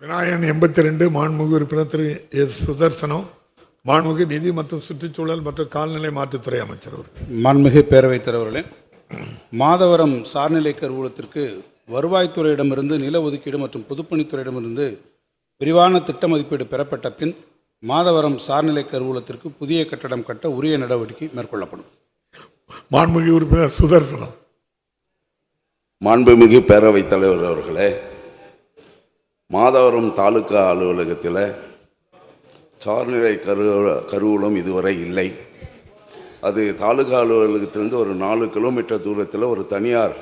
விநாயகன் 82 மாண்புமிகு உறுப்பினர் திரு எஸ் சுதர்சனம், மாண்புமிகு நிதி மற்றும் சுற்றுச்சூழல் மற்றும் கால்நிலை மாற்றுத்துறை அமைச்சர் அவர்கள். மாண்புமிகு பேரவைத் தலைவர்களே, மாதவரம் சார்நிலை கருவூலத்திற்கு வருவாய்த்துறையிடமிருந்து நில ஒதுக்கீடு மற்றும் பொதுப்பணித்துறையிடமிருந்து விரிவான திட்ட மதிப்பீடு பெறப்பட்ட பின் மாதவரம் சார்நிலை கருவூலத்திற்கு புதிய கட்டடம் கட்ட உரிய நடவடிக்கை மேற்கொள்ளப்படும். மாண்புமிகு உறுப்பினர் சுதர்சனம். மாண்புமிகு பேரவைத் தலைவர் அவர்களே, மாதவரம் தாலுகா அலுவலகத்தில் சார்நிலை கருவூலம் இதுவரை இல்லை. அது தாலுகா அலுவலகத்திலிருந்து ஒரு 4 கிலோமீட்டர் தூரத்தில் ஒரு தனியார்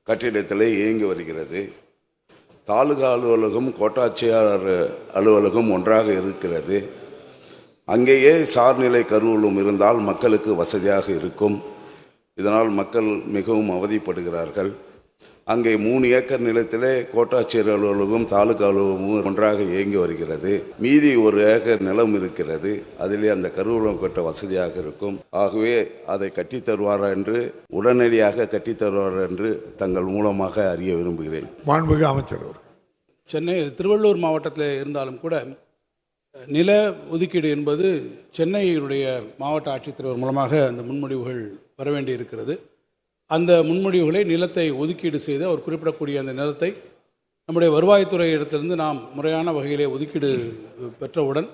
கட்டிடத்தில் இயங்கி வருகிறது. தாலுகா அலுவலகம் கோட்டாட்சியர் அலுவலகம் ஒன்றாக இருக்கிறது. அங்கேயே சார்நிலை கருவூலம் இருந்தால் மக்களுக்கு வசதியாக இருக்கும். இதனால் மக்கள் மிகவும் அவதிப்படுகிறார்கள். அங்கே 3 ஏக்கர் நிலத்திலே கோட்டாட்சியர் அலுவலகம் தாலுகா அலுவலகமும் ஒன்றாக இயங்கி வருகிறது. மீதி 1 ஏக்கர் நிலம் இருக்கிறது. அதிலே அந்த கருவூலம் கட்ட வசதியாக இருக்கும். ஆகவே அதை கட்டித்தருவாரா என்று, உடனடியாக கட்டித்தருவாரா என்று தங்கள் மூலமாக அறிய விரும்புகிறேன். மாண்புமிகு அமைச்சர். சென்னை திருவள்ளூர் மாவட்டத்தில் இருந்தாலும் கூட நில ஒதுக்கீடு என்பது சென்னையினுடைய மாவட்ட ஆட்சித்தலைவர் மூலமாக அந்த முன்மொழிவுகள் வர வேண்டி இருக்கிறது. அந்த முன்மொழிவுகளை நிலத்தை ஒதுக்கீடு செய்து அவர் குறிப்பிடக்கூடிய அந்த நிலத்தை நம்முடைய வருவாய்த்துறை இடத்திலிருந்து நாம் முறையான வகையிலே ஒதுக்கீடு பெற்றவுடன்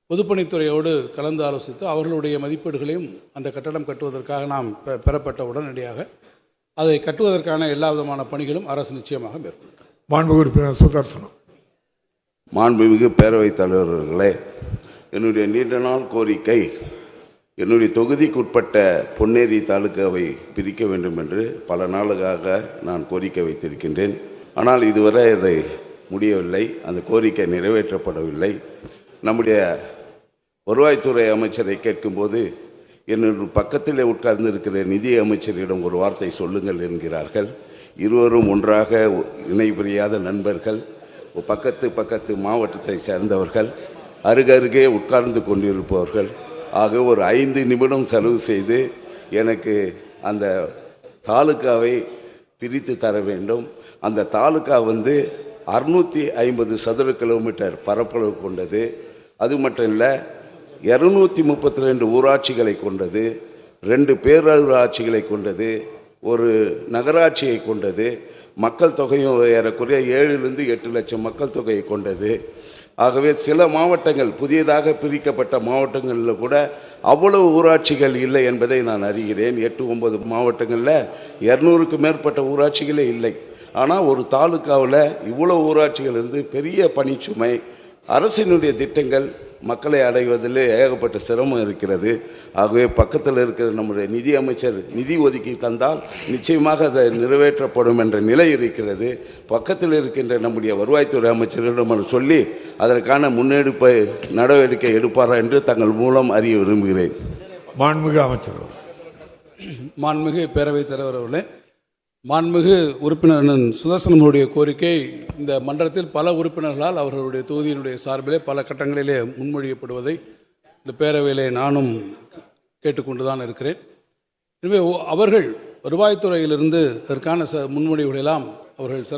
பொதுப்பணித்துறையோடு கலந்து ஆலோசித்து அவர்களுடைய மதிப்பீடுகளையும் அந்த கட்டடம் கட்டுவதற்காக நாம் பெறப்பட்ட உடனடியாக அதை கட்டுவதற்கான எல்லா விதமான பணிகளும் அரசு நிச்சயமாக மேற்கொள்ளும். மாண்புமிகு உறுப்பினர் சுதர்சனம். மாண்புமிகு பேரவைத் தலைவர்களே, என்னுடைய நீண்ட நாள் கோரிக்கை, என்னுடைய தொகுதிக்குட்பட்ட பொன்னேரி தாலுகாவை பிரிக்க வேண்டும் என்று பல நாளுக்காக நான் கோரிக்கை வைத்திருக்கின்றேன். ஆனால் இதுவரை அதை முடியவில்லை. அந்த கோரிக்கை நிறைவேற்றப்படவில்லை. நம்முடைய வருவாய்த்துறை அமைச்சரை கேட்கும்போது என்னுடைய பக்கத்திலே உட்கார்ந்து இருக்கிற நிதி அமைச்சரிடம் ஒரு வார்த்தை சொல்லுங்கள் என்கிறார்கள். இருவரும் ஒன்றாக இணை புரியாத நண்பர்கள், பக்கத்து மாவட்டத்தை சேர்ந்தவர்கள், அருகருகே உட்கார்ந்து கொண்டிருப்பவர்கள். ஆக ஒரு 5 நிமிடம் செலவு செய்து எனக்கு அந்த தாலுகாவை பிரித்து தர வேண்டும். அந்த தாலுகா 650 சதுர கிலோமீட்டர் பரப்பளவு கொண்டது. அது மட்டும் இல்லை, 232 ஊராட்சிகளை கொண்டது, 2 பேரூராட்சிகளை கொண்டது, ஒரு நகராட்சியை கொண்டது. மக்கள் தொகையும் ஏறக்குறைய 7லிருந்து 8 லட்சம் மக்கள் தொகையை கொண்டது. ஆகவே சில மாவட்டங்கள், புதியதாக பிரிக்கப்பட்ட மாவட்டங்களில் கூட அவ்வளவு ஊராட்சிகள் இல்லை என்பதை நான் அறிகிறேன். 8-9 மாவட்டங்களில் 200க்கு மேற்பட்ட ஊராட்சிகளே இல்லை. ஆனால் ஒரு தாலுக்காவில் இவ்வளோ ஊராட்சிகள் இருந்து பெரிய பணிச்சுமை, அரசினுடைய திட்டங்கள் மக்களை அடைவதில் ஏகப்பட்ட சிரமம் இருக்கிறது. ஆகவே பக்கத்தில் இருக்கிற நம்முடைய நிதி அமைச்சர் நிதி ஒதுக்கி தந்தால் நிச்சயமாக அதை நிறைவேற்றப்படும் என்ற நிலை இருக்கிறது. பக்கத்தில் இருக்கின்ற நம்முடைய வருவாய்த்துறை அமைச்சரிடம் சொல்லி அதற்கான முன்னெடுப்பை நடவடிக்கை எடுப்பாரா என்று தங்கள் மூலம் அறிய விரும்புகிறேன். மாண்புமிகு அமைச்சர். மாண்புமிகு பேரவைத் தலைவர் அவர்களே, மாண்புமிகு உறுப்பினர் சுதர்சனமுடைய கோரிக்கை இந்த மன்றத்தில் பல உறுப்பினர்களால் அவர்களுடைய தொகுதியினுடைய சார்பிலே பல கட்டங்களிலே முன்மொழியப்படுவதை இந்த பேரவையிலே நானும் கேட்டுக்கொண்டுதான் இருக்கிறேன். எனவே அவர்கள் வருவாய்த்துறையிலிருந்து அதற்கான முன்மொழிவுகளெல்லாம் அவர்கள்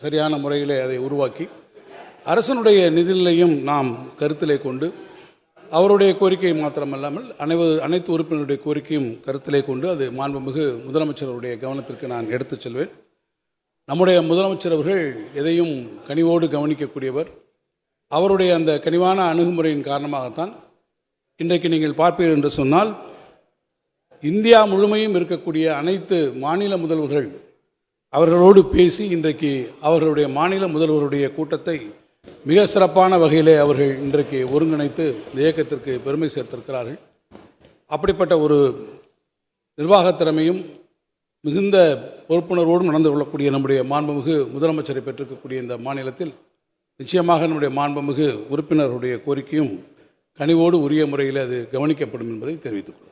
சரியான முறையிலே அதை உருவாக்கி அரசனுடைய நிதிநிலையும் நாம் கருத்திலே கொண்டு அவருடைய கோரிக்கை மாத்திரமல்லாமல் அனைத்து உறுப்பினருடைய கோரிக்கையும் கருத்திலே கொண்டு அது மாண்புமிகு முதலமைச்சருடைய கவனத்திற்கு நான் எடுத்துச் செல்வேன். நம்முடைய முதலமைச்சர் அவர்கள் எதையும் கனிவோடு கவனிக்கக்கூடியவர். அவருடைய அந்த கனிவான அணுகுமுறையின் காரணமாகத்தான் இன்றைக்கு நீங்கள் பார்ப்பீர்கள் என்று சொன்னால் இந்தியா முழுமையும் இருக்கக்கூடிய அனைத்து மாநில முதல்வர்கள் அவர்களோடு பேசி இன்றைக்கு அவர்களுடைய மாநில முதல்வருடைய கூட்டத்தை மிக சிறப்பான வகையிலே அவர்கள் இன்றைக்கு ஒருங்கிணைத்து இந்த இயக்கத்திற்கு பெருமை சேர்த்திருக்கிறார்கள். அப்படிப்பட்ட ஒரு நிர்வாகத் திறமையும் மிகுந்த பொறுப்புணர்வோடும் நடந்து கொள்ளக்கூடிய நம்முடைய மாண்புமிகு முதலமைச்சரை பெற்றிருக்கக்கூடிய இந்த மாநிலத்தில் நிச்சயமாக நம்முடைய மாண்புமிகு உறுப்பினருடைய கோரிக்கையும் கனிவோடு உரிய முறையில் அது கவனிக்கப்படும் என்பதை தெரிவித்துக் கொள்கிறேன்.